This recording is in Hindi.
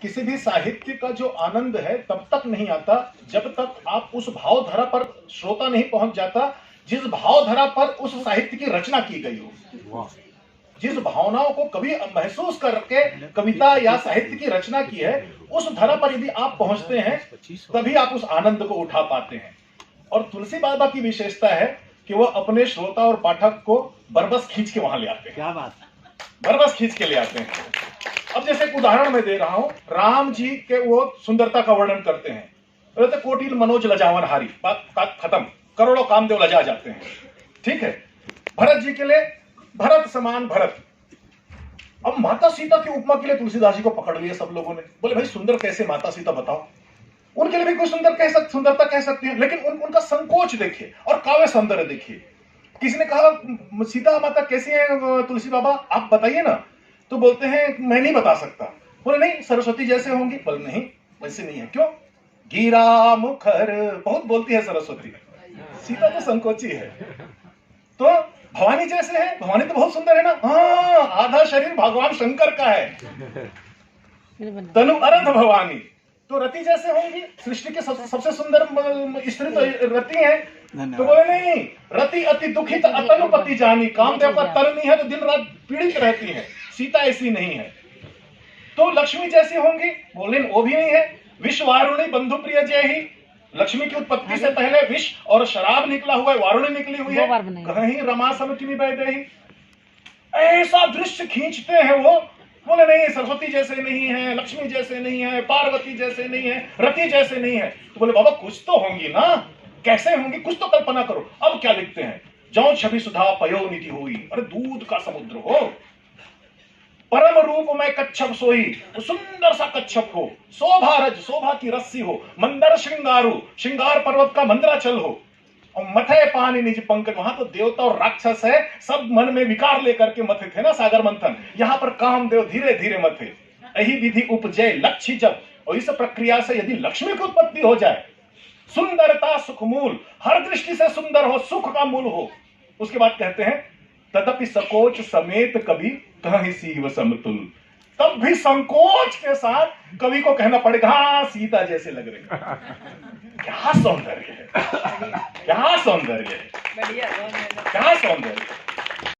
किसी भी साहित्य का जो आनंद है तब तक नहीं आता जब तक आप उस भावधारा पर श्रोता नहीं पहुंच जाता जिस भावधारा पर उस साहित्य की रचना की गई हो। जिस भावनाओं को कभी महसूस करके कविता या साहित्य की रचना की है उस धारा पर यदि आप पहुंचते हैं तभी आप उस आनंद को उठा पाते हैं। और तुलसी बाबा की विशेषता है कि वह अपने श्रोता और पाठक को बरबस खींच के वहां ले आते हैं। क्या बात, बरबस खींच के ले आते हैं। अब जैसे एक उदाहरण मैं दे रहा हूं, राम जी के वो सुंदरता का वर्णन करते हैं, तो कोटिल मनोज लजावन हारी, बात खत्म, करोड़ों कामदेव लजा जाते हैं, ठीक है। भरत जी के लिए भरत समान भरत। अब माता सीता की उपमा के लिए तुलसीदास जी को पकड़ लिया सब लोगों ने, बोले भाई सुंदर कैसे माता सीता बताओ। उनके लिए भी कोई सुंदरता कह सकती है, लेकिन उनका संकोच देखिए और काव्य सौंदर्य देखिए। किसी ने कहा सीता माता कैसी है तुलसी बाबा आप बताइए ना, तो बोलते हैं मैं नहीं बता सकता। बोले नहीं सरस्वती जैसे होंगी, बोले नहीं वैसे नहीं है। क्यों? गिरा मुखर, बहुत बोलती है सरस्वती, सीता तो संकोची है। तो भवानी जैसे है, भवानी तो बहुत सुंदर है ना, हाँ आधा शरीर भगवान शंकर का है, तनु अर्ध भवानी। तो रति जैसे होंगी, सृष्टि के सबसे सुंदर स्त्री तो रति है। तो बोले नहीं, रति अति दुखित अतनुपति जानी, कामदेव का तन नहीं है तो दिन रात पीड़ित रहती है, सीता ऐसी नहीं है। तो लक्ष्मी जैसी होंगी, बोले वो भी नहीं है। विष वारुणी बंधु प्रिय जय ही, लक्ष्मी की उत्पत्ति से पहले विष और शराब निकला हुआ है, वारुणी निकली हुई है, कहीं रमा समकिनी बैदे। ऐसा दृश्य खींचते हैं वो। बोले नहीं सरस्वती जैसे नहीं है, लक्ष्मी जैसे नहीं है, पार्वती जैसे नहीं है, रति जैसे नहीं है। तो बोले बाबा कुछ तो होंगी ना, कैसे होंगी कुछ तो कल्पना करो। अब क्या लिखते हैं, जौ छवि सुधा पयो निधि हुई, अरे दूध का समुद्र हो, परम रूप में कच्छप सोई, सुंदर सा कच्छप हो, शोभा रज शोभा की रस्सी हो, मंदर श्रृंगारू श्रृंगार पर्वत का मंदराचल हो, और मथे पानी निज पंकज। वहां तो देवता और राक्षस है, सब मन में विकार लेकर के मथे थे ना, सागर मंथन। यहाँ पर कामदेव धीरे धीरे मथे। यही विधि उपजय लक्ष्य जब, और इस प्रक्रिया से यदि लक्ष्मी की उत्पत्ति हो जाए, सुंदरता सुख मूल, हर दृष्टि से सुंदर हो, सुख का मूल हो। उसके बाद कहते हैं तदपि सकोच समेत कभी कहीं सीव समतुल, तब भी संकोच के साथ कवि को कहना पड़ेगा हाँ सीता जैसे लग रहे। क्या सौंदर्य है, क्या सौंदर्य है, क्या सौंदर्य है।